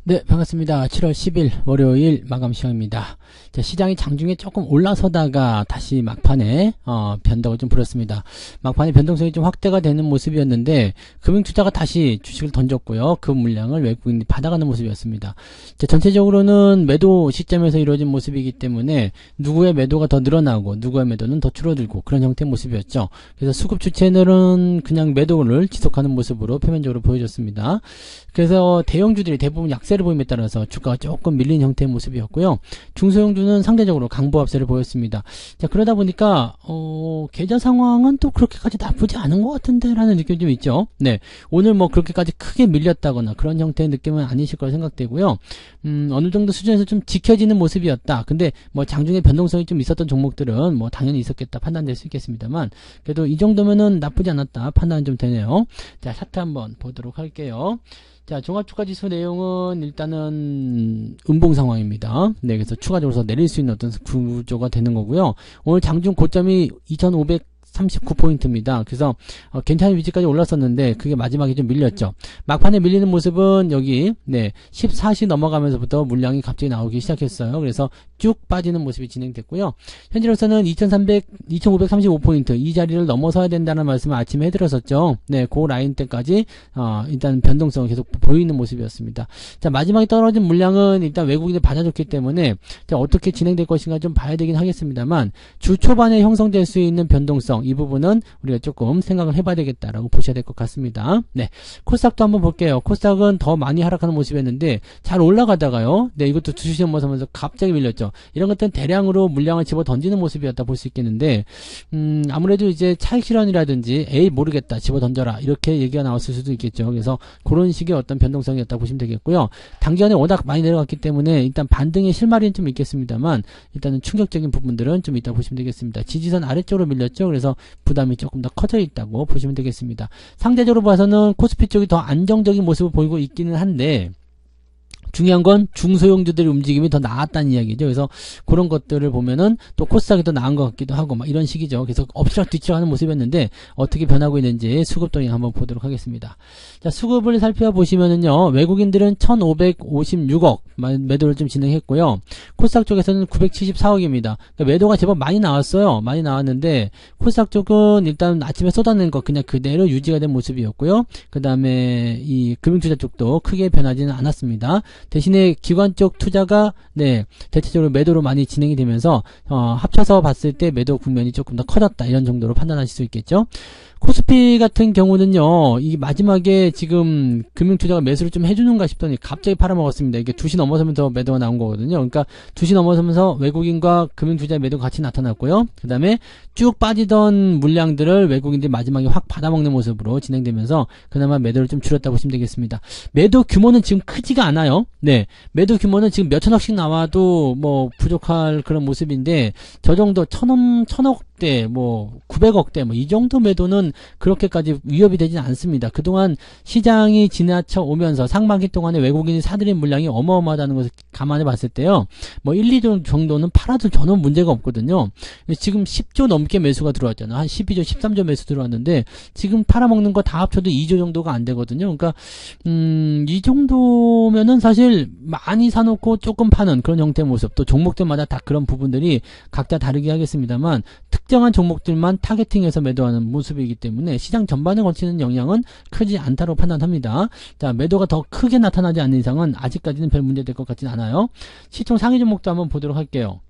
네, 반갑습니다. 7월 10일 월요일 마감 시간입니다. 자, 시장이 장중에 조금 올라서다가 다시 막판에 변덕을 좀 부렸습니다. 막판에 변동성이 좀 확대가 되는 모습이었는데 금융투자가 다시 주식을 던졌고요. 그 물량을 외국인이 받아가는 모습이었습니다. 자, 전체적으로는 매도 시점에서 이루어진 모습이기 때문에 누구의 매도가 더 늘어나고 누구의 매도는 더 줄어들고 그런 형태의 모습이었죠. 그래서 수급주 채널은 그냥 매도를 지속하는 모습으로 표면적으로 보여줬습니다. 그래서 대형주들이 대부분 약세를 보임에 따라서 주가가 조금 밀린 형태의 모습이었고요. 중소형주는 상대적으로 강보합세를 보였습니다. 자, 그러다 보니까 계좌 상황은 또 그렇게까지 나쁘지 않은 것 같은데 라는 느낌이 좀 있죠. 네, 오늘 뭐 그렇게까지 크게 밀렸다거나 그런 형태의 느낌은 아니실 거라 생각되고요. 어느 정도 수준에서 좀 지켜지는 모습이었다. 근데 뭐 장중에 변동성이 좀 있었던 종목들은 뭐 당연히 있었겠다 판단될 수 있겠습니다만 그래도 이 정도면은 나쁘지 않았다 판단은 좀 되네요. 자, 차트 한번 보도록 할게요. 자, 종합주가지수 내용은 일단은 음봉 상황입니다. 네, 그래서 추가적으로 내릴 수 있는 어떤 구조가 되는 거고요. 오늘 장중 고점이 2539포인트입니다. 그래서 괜찮은 위치까지 올랐었는데 그게 마지막에 좀 밀렸죠. 막판에 밀리는 모습은 여기 14시 넘어가면서부터 물량이 갑자기 나오기 시작했어요. 그래서 쭉 빠지는 모습이 진행됐고요. 현재로서는 2535포인트 이 자리를 넘어서야 된다는 말씀을 아침에 해드렸었죠. 네, 그 라인 때까지 일단 변동성을 계속 보이는 모습이었습니다. 자, 마지막에 떨어진 물량은 일단 외국인이 받아줬기 때문에 자, 어떻게 진행될 것인가 좀 봐야 되긴 하겠습니다만 주 초반에 형성될 수 있는 변동성 이 부분은 우리가 조금 생각을 해봐야 되겠다라고 보셔야 될 것 같습니다. 네, 코스닥도 한번 볼게요. 코스닥은 더 많이 하락하는 모습이었는데 잘 올라가다가요. 네, 이것도 2시 넘어서면서 갑자기 밀렸죠. 이런 것들은 대량으로 물량을 집어 던지는 모습이었다 볼 수 있겠는데 아무래도 이제 차익 실현이라든지 에이 모르겠다 집어 던져라 이렇게 얘기가 나왔을 수도 있겠죠. 그래서 그런 식의 어떤 변동성이었다 보시면 되겠고요. 당전에 워낙 많이 내려갔기 때문에 일단 반등의 실마리는 좀 있겠습니다만 일단은 충격적인 부분들은 좀 있다 보시면 되겠습니다. 지지선 아래쪽으로 밀렸죠. 그래서 부담이 조금 더 커져 있다고 보시면 되겠습니다. 상대적으로 봐서는 코스피 쪽이 더 안정적인 모습을 보이고 있기는 한데 중요한 건 중소형주들의 움직임이 더 나았다는 이야기죠. 그래서 그런 것들을 보면은 또 코스닥이 더 나은 것 같기도 하고 막 이런 식이죠. 그래서 엎치락뒤치락 하는 모습이었는데 어떻게 변하고 있는지 수급 동향 한번 보도록 하겠습니다. 자, 수급을 살펴보시면은요. 외국인들은 1556억 매도를 좀 진행했고요. 코스닥 쪽에서는 974억입니다. 그러니까 매도가 제법 많이 나왔어요. 많이 나왔는데 코스닥 쪽은 일단 아침에 쏟아낸 거 그냥 그대로 유지가 된 모습이었고요. 그 다음에 이 금융투자 쪽도 크게 변하지는 않았습니다. 대신에 기관 쪽 투자가 대체적으로 매도로 많이 진행이 되면서 합쳐서 봤을 때 매도 국면이 조금 더 커졌다 이런 정도로 판단하실 수 있겠죠. 코스피 같은 경우는요, 이 마지막에 지금 금융투자가 매수를 좀 해주는가 싶더니 갑자기 팔아먹었습니다. 이게 2시 넘어서면서 매도가 나온 거거든요. 그러니까 2시 넘어서면서 외국인과 금융투자 매도가 같이 나타났고요. 그 다음에 쭉 빠지던 물량들을 외국인들이 마지막에 확 받아먹는 모습으로 진행되면서 그나마 매도를 좀 줄였다 보시면 되겠습니다. 매도 규모는 지금 크지가 않아요. 네, 매도 규모는 지금 몇천억씩 나와도 뭐 부족할 그런 모습인데 저 정도 천억대 뭐 900억대 뭐 이 정도 매도는 그렇게까지 위협이 되진 않습니다. 그동안 시장이 지나쳐 오면서 상반기 동안에 외국인이 사들인 물량이 어마어마하다는 것을 감안해 봤을 때요. 뭐 1, 2조 정도는 팔아도 전혀 문제가 없거든요. 지금 10조 넘게 매수가 들어왔잖아요. 한 12조, 13조 매수 들어왔는데 지금 팔아먹는 거 다 합쳐도 2조 정도가 안 되거든요. 그러니까 이 정도면은 사실 많이 사놓고 조금 파는 그런 형태의 모습, 또 종목들마다 다 그런 부분들이 각자 다르게 하겠습니다만 특정한 종목들만 타겟팅해서 매도하는 모습이기 때문에 시장 전반에 걸치는 영향은 크지 않다고 판단합니다. 자, 매도가 더 크게 나타나지 않는 이상은 아직까지는 별 문제 될 것 같진 않아요. 시총 상위 종목도 한번 보도록 할게요.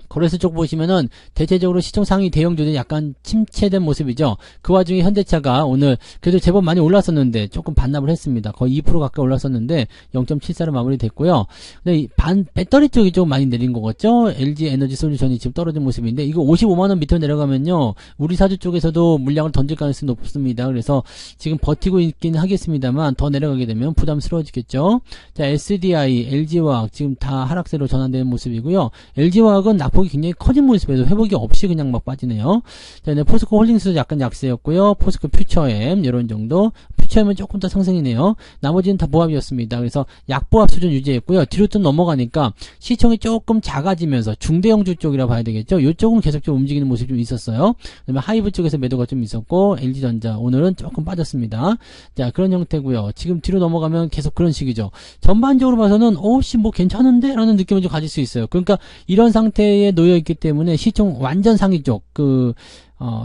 거래소 쪽 보시면은 대체적으로 시총 상위 대형주들이 약간 침체된 모습이죠. 그 와중에 현대차가 오늘 그래도 제법 많이 올랐었는데 조금 반납을 했습니다. 거의 2% 가까이 올랐었는데 0.74로 마무리됐고요. 근데 배터리 쪽이 좀 많이 내린 거겠죠. LG 에너지 솔루션이 지금 떨어진 모습인데 이거 55만원 밑으로 내려가면요. 우리 사주 쪽에서도 물량을 던질 가능성이 높습니다. 그래서 지금 버티고 있긴 하겠습니다만 더 내려가게 되면 부담스러워지겠죠. 자, SDI, LG화학 지금 다 하락세로 전환되는 모습이고요. LG화학은 낙폭 낙폭이 굉장히 커진 모습에서 회복이 없이 그냥 막 빠지네요. 자, 네, 포스코 홀딩스도 약간 약세였고요. 포스코 퓨처엠 이런 정도. 퓨처엠은 조금 더 상승이네요. 나머지는 다 보합이었습니다. 그래서 약보합 수준 유지했고요. 뒤로 또 넘어가니까 시총이 조금 작아지면서 중대형주 쪽이라 봐야 되겠죠. 이쪽은 계속적으로 움직이는 모습이 좀 있었어요. 그다음에 하이브 쪽에서 매도가 좀 있었고 LG전자 오늘은 조금 빠졌습니다. 자, 그런 형태고요. 지금 뒤로 넘어가면 계속 그런 식이죠. 전반적으로 봐서는 오씨 뭐 괜찮은데? 라는 느낌을 좀 가질 수 있어요. 그러니까 이런 상태에 놓여 있기 때문에 시총 완전 상위 쪽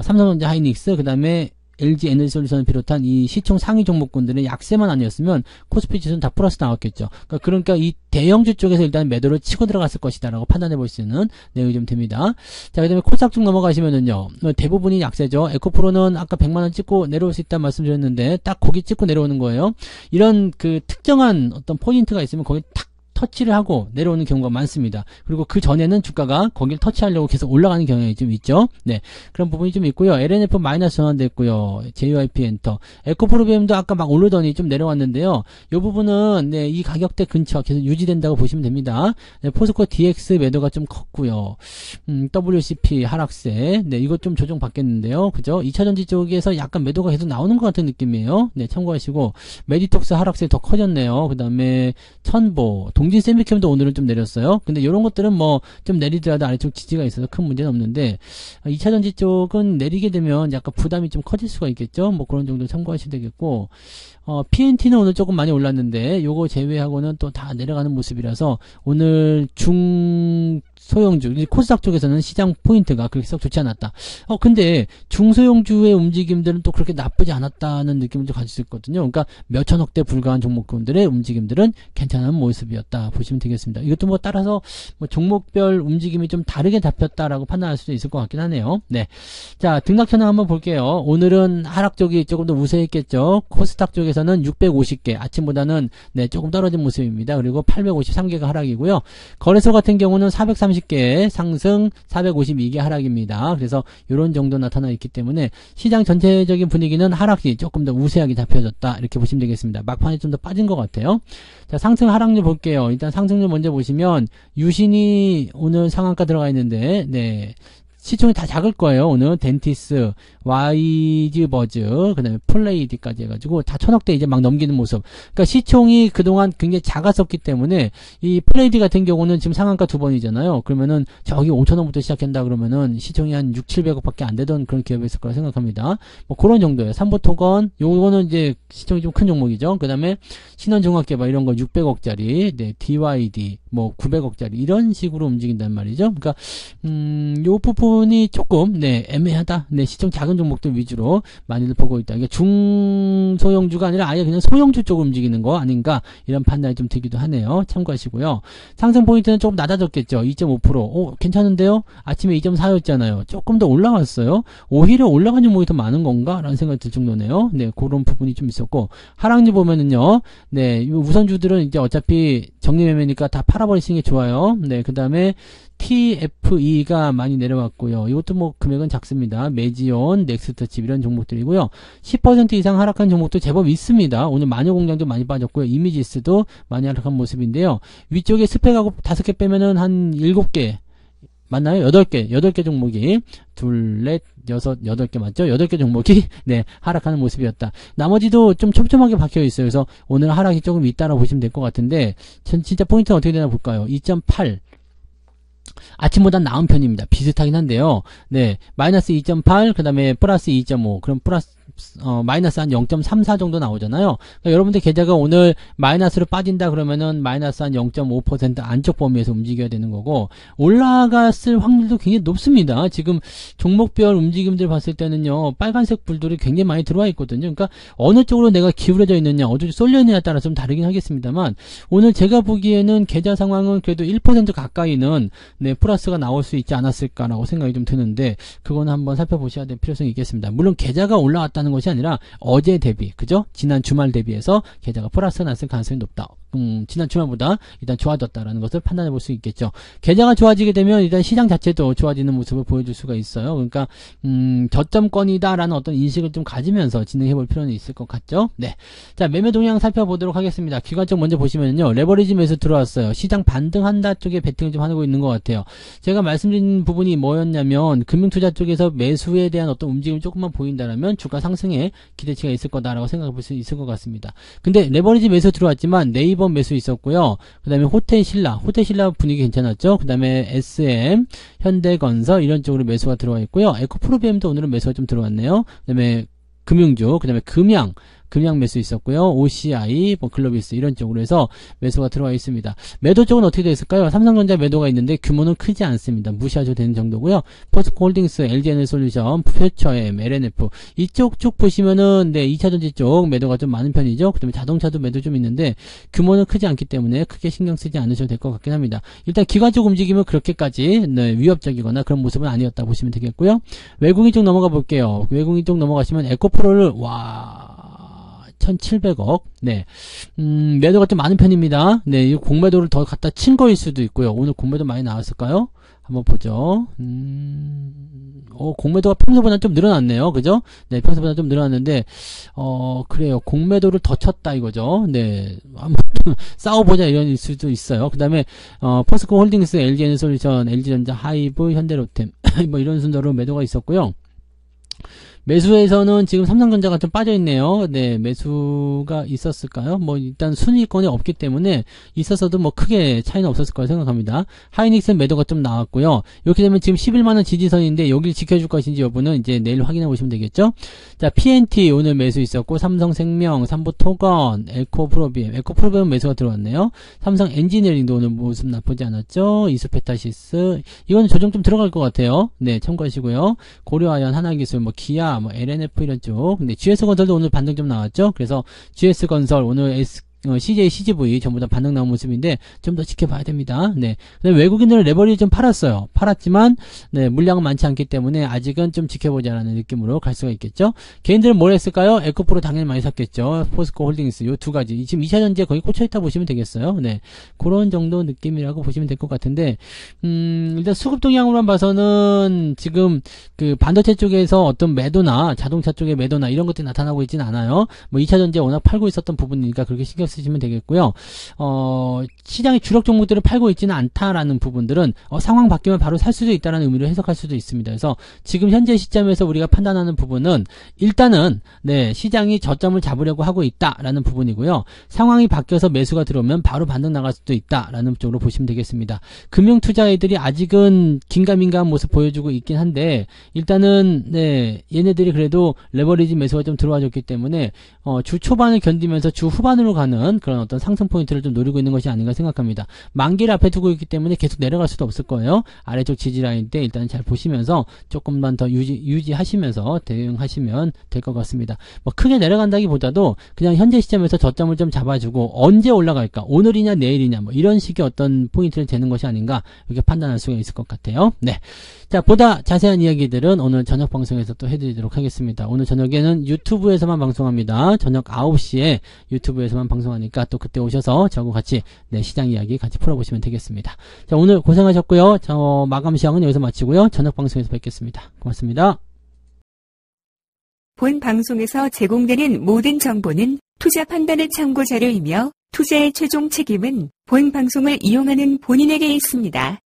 삼성전자 하이닉스 그다음에 LG 에너지솔루션을 비롯한 이 시총 상위 종목군들의 약세만 아니었으면 코스피 지수는 다 플러스 나왔겠죠. 그러니까 이 대형주 쪽에서 일단 매도를 치고 들어갔을 것이다라고 판단해 볼 수 있는 내용이 좀 됩니다. 자, 그다음에 코스닥 쪽 넘어가시면은요. 대부분이 약세죠. 에코프로는 아까 100만 원 찍고 내려올 수 있다 말씀드렸는데 딱 거기 찍고 내려오는 거예요. 이런 그 특정한 어떤 포인트가 있으면 거기 탁 터치를 하고 내려오는 경우가 많습니다. 그리고 그 전에는 주가가 거길 터치하려고 계속 올라가는 경향이 좀 있죠. 네, 그런 부분이 좀 있고요. LNF 마이너스 전환됐고요. JYP 엔터, 에코프로비엠도 아까 막 오르더니 좀 내려왔는데요. 이 부분은 네, 이 가격대 근처 계속 유지된다고 보시면 됩니다. 네, 포스코 DX 매도가 좀 컸고요. WCP 하락세, 네, 이거 좀 조정 받겠는데요. 그죠? 2차전지 쪽에서 약간 매도가 계속 나오는 것 같은 느낌이에요. 네, 참고하시고 메디톡스 하락세 더 커졌네요. 그 다음에 천보, 동진 세미캠도 오늘은 좀 내렸어요. 근데 이런 것들은 뭐 좀 내리더라도 아래쪽 지지가 있어서 큰 문제는 없는데 2차전지 쪽은 내리게 되면 약간 부담이 좀 커질 수가 있겠죠. 뭐 그런 정도 참고하셔야 되겠고 PNT는 오늘 조금 많이 올랐는데 요거 제외하고는 또 다 내려가는 모습이라서 오늘 중소형주 코스닥 쪽에서는 시장 포인트가 그렇게 썩 좋지 않았다. 근데 중소형주의 움직임들은 또 그렇게 나쁘지 않았다는 느낌을 좀 가질 수 있거든요. 그러니까 몇천억대 불과한 종목군들의 움직임들은 괜찮은 모습이었다 보시면 되겠습니다. 이것도 뭐 따라서 뭐 종목별 움직임이 좀 다르게 잡혔다라고 판단할 수도 있을 것 같긴 하네요. 네, 자 등락 현황 한번 볼게요. 오늘은 하락 쪽이 조금 더 우세했겠죠. 코스닥 쪽에서는 650개, 아침보다는 네 조금 떨어진 모습입니다. 그리고 853개가 하락이고요. 거래소 같은 경우는 430개 상승, 452개 하락입니다. 그래서 이런 정도 나타나 있기 때문에 시장 전체적인 분위기는 하락이 조금 더 우세하게 잡혀졌다 이렇게 보시면 되겠습니다. 막판에 좀 더 빠진 것 같아요. 자, 상승 하락률 볼게요. 일단 상승률 먼저 보시면 유신이 오늘 상한가 들어가 있는데 네. 시총이 다 작을 거예요. 오늘 덴티스, 와이즈버즈, 그 다음에 플레이디까지 해가지고 다 1000억대 이제 막 넘기는 모습. 그러니까 시총이 그동안 굉장히 작았었기 때문에 이 플레이디 같은 경우는 지금 상한가 2번이잖아요. 그러면은 저기 5,000원부터 시작한다 그러면은 시총이 한 6, 700억밖에 안 되던 그런 기업이었을 거라 생각합니다. 뭐 그런 정도예요. 삼보토건, 요거는 이제 시총이 좀 큰 종목이죠. 그 다음에 신원종합개발 이런 거 600억짜리, 네, DYD, 뭐 900억짜리 이런 식으로 움직인단 말이죠. 그러니까 요 부분이 조금 네 애매하다. 네, 시총 작은 종목들 위주로 많이들 보고 있다. 그러니까 중소형주가 아니라 아예 그냥 소형주 쪽으로 움직이는 거 아닌가 이런 판단이 좀 들기도 하네요. 참고하시고요. 상승 포인트는 조금 낮아졌겠죠. 2.5%. 괜찮은데요? 아침에 2.4였잖아요. 조금 더 올라왔어요. 오히려 올라간 종목이 더 많은 건가? 라는 생각이 들 정도네요. 네, 그런 부분이 좀 있었고 하락률 보면은요. 네, 우선주들은 이제 어차피 정리매매니까 다 팔아버리시는 게 좋아요. 네, 그 다음에 TFE가 많이 내려왔고요. 이것도 뭐 금액은 작습니다. 메지온, 넥스트칩 이런 종목들이고요. 10% 이상 하락한 종목도 제법 있습니다. 오늘 마녀공장도 많이 빠졌고요. 이미지스도 많이 하락한 모습인데요. 위쪽에 스펙하고 5개 빼면은 한 7개 맞나요? 8개 종목이 둘, 넷, 여섯, 8개 맞죠? 8개 종목이 네 하락하는 모습이었다. 나머지도 좀 촘촘하게 박혀 있어요. 그래서 오늘 하락이 조금 있다라고 보시면 될 것 같은데 진짜 포인트는 어떻게 되나 볼까요? 2.8 아침보다 나은 편입니다. 비슷하긴 한데요. 네, 마이너스 2.8, 그 다음에 플러스 2.5, 그럼 마이너스 한 0.34 정도 나오잖아요. 그러니까 여러분들 계좌가 오늘 마이너스로 빠진다 그러면은 마이너스 한 0.5% 안쪽 범위에서 움직여야 되는 거고, 올라갔을 확률도 굉장히 높습니다. 지금 종목별 움직임들 봤을 때는요, 빨간색 불들이 굉장히 많이 들어와 있거든요. 그러니까 어느 쪽으로 내가 기울어져 있느냐, 어디로 쏠려 있느냐에 따라 좀 다르긴 하겠습니다만, 오늘 제가 보기에는 계좌 상황은 그래도 1% 가까이는 네, 플러스가 나올 수 있지 않았을까라고 생각이 좀 드는데, 그거는 한번 살펴보셔야 될 필요성이 있겠습니다. 물론 계좌가 올라왔다는 없다는 것이 아니라 어제 대비, 그죠? 지난 주말 대비해서 계좌가 플러스 났을 가능성이 높다. 지난 주말보다 일단 좋아졌다라는 것을 판단해 볼 수 있겠죠. 계좌가 좋아지게 되면 일단 시장 자체도 좋아지는 모습을 보여줄 수가 있어요. 그러니까 저점권이다라는 어떤 인식을 좀 가지면서 진행해 볼 필요는 있을 것 같죠. 네, 자 매매 동향 살펴보도록 하겠습니다. 기관적 먼저 보시면요, 레버리지 매수 들어왔어요. 시장 반등한다 쪽에 베팅을 좀 하고 있는 것 같아요. 제가 말씀드린 부분이 뭐였냐면 금융투자 쪽에서 매수에 대한 어떤 움직임이 조금만 보인다라면 주가 상승에 기대치가 있을 거다라고 생각해 볼 수 있을 것 같습니다. 근데 레버리지 매수 들어왔지만 네이버 매수 있었고요. 그 다음에 호텔신라 분위기 괜찮았죠. 그 다음에 SM, 현대건설 이런 쪽으로 매수가 들어와 있고요. 에코프로비엠도 오늘은 매수가 좀 들어왔네요. 그 다음에 금융주, 그 다음에 금양 매수 있었고요. OCI, 글로비스 이런 쪽으로 해서 매수가 들어와 있습니다. 매도 쪽은 어떻게 되어 있을까요? 삼성전자 매도가 있는데 규모는 크지 않습니다. 무시하셔도 되는 정도고요. 포스코홀딩스, LG에너지솔루션, 퓨처엠, LNF 이쪽 쭉 보시면은 네, 2차전지 쪽 매도가 좀 많은 편이죠. 그 다음에 자동차도 매도 좀 있는데 규모는 크지 않기 때문에 크게 신경 쓰지 않으셔도 될 것 같긴 합니다. 일단 기관적 움직임은 그렇게까지 네, 위협적이거나 그런 모습은 아니었다 보시면 되겠고요. 외국인 쪽 넘어가 볼게요. 외국인 쪽 넘어가시면 에코프로를 1,700억. 네. 매도가 좀 많은 편입니다. 네. 이 공매도를 더 갖다 친 거일 수도 있고요. 오늘 공매도 많이 나왔을까요? 한번 보죠. 공매도가 평소보다 좀 늘어났네요. 그죠? 네. 평소보다 좀 늘어났는데, 그래요. 공매도를 더 쳤다 이거죠. 네. 한번 싸워보자 이런 수도 있어요. 그 다음에, 포스코 홀딩스, LG에너지솔루션, LG전자, 하이브, 현대로템, 뭐 이런 순서로 매도가 있었고요. 매수에서는 지금 삼성전자가 좀 빠져있네요. 네, 매수가 있었을까요? 뭐, 일단 순위권에 없기 때문에 있었어도 뭐 크게 차이는 없었을 거라 생각합니다. 하이닉스는 매도가 좀 나왔고요. 이렇게 되면 지금 11만원 지지선인데 여기를 지켜줄 것인지 여부는 이제 내일 확인해 보시면 되겠죠? 자, PNT 오늘 매수 있었고, 삼성생명, 삼보토건, 에코프로비엠 매수가 들어왔네요. 삼성 엔지니어링도 오늘 모습 나쁘지 않았죠? 이수페타시스, 이건 조정 좀 들어갈 것 같아요. 네, 참고하시고요. 고려아연, 하나기술, 뭐, 기아, 뭐 LNF 이런 쪽. 근데 GS건설도 오늘 반등 좀 나왔죠. 그래서 GS건설 오늘 CJ, CGV 전부 다 반등 나온 모습인데 좀 더 지켜봐야 됩니다. 네. 근데 외국인들은 레버리지 좀 팔았어요. 팔았지만 네, 물량은 많지 않기 때문에 아직은 좀 지켜보자라는 느낌으로 갈 수가 있겠죠. 개인들은 뭘 했을까요? 에코프로 당연히 많이 샀겠죠. 포스코 홀딩스 요 두 가지. 지금 2차전지에 거의 꽂혀있다 보시면 되겠어요. 네. 그런 정도 느낌이라고 보시면 될 것 같은데 일단 수급 동향으로만 봐서는 지금 그 반도체 쪽에서 어떤 매도나 자동차 쪽의 매도나 이런 것들이 나타나고 있지는 않아요. 뭐 2차전지에 워낙 팔고 있었던 부분이니까 그렇게 신경 쓰시면 되겠고요. 시장의 주력 종목들을 팔고 있지는 않다라는 부분들은 상황 바뀌면 바로 살 수도 있다라는 의미로 해석할 수도 있습니다. 그래서 지금 현재 시점에서 우리가 판단하는 부분은 일단은 네, 시장이 저점을 잡으려고 하고 있다라는 부분이고요. 상황이 바뀌어서 매수가 들어오면 바로 반등 나갈 수도 있다라는 쪽으로 보시면 되겠습니다. 금융투자애들이 아직은 긴가민가한 모습 보여주고 있긴 한데 일단은 네, 얘네들이 그래도 레버리지 매수가 좀 들어와줬기 때문에 주 초반을 견디면서 주 후반으로 가는 그런 어떤 상승 포인트를 좀 노리고 있는 것이 아닌가 생각합니다. 만기를 앞에 두고 있기 때문에 계속 내려갈 수도 없을 거예요. 아래쪽 지지라인 때 일단 잘 보시면서 조금만 더 유지하시면서 대응하시면 될 것 같습니다. 뭐 크게 내려간다기보다도 그냥 현재 시점에서 저점을 좀 잡아주고 언제 올라갈까? 오늘이냐 내일이냐 뭐 이런 식의 어떤 포인트를 재는 것이 아닌가 이렇게 판단할 수가 있을 것 같아요. 네. 자, 보다 자세한 이야기들은 오늘 저녁 방송에서 또 해드리도록 하겠습니다. 오늘 저녁에는 유튜브에서만 방송합니다. 저녁 9시에 유튜브에서만 방송하니까 또 그때 오셔서 저하고 같이 네, 시장 이야기 같이 풀어보시면 되겠습니다. 자, 오늘 고생하셨고요. 마감 시황은 여기서 마치고요. 저녁 방송에서 뵙겠습니다. 고맙습니다. 본 방송에서 제공되는 모든 정보는 투자 판단의 참고 자료이며 투자의 최종 책임은 본 방송을 이용하는 본인에게 있습니다.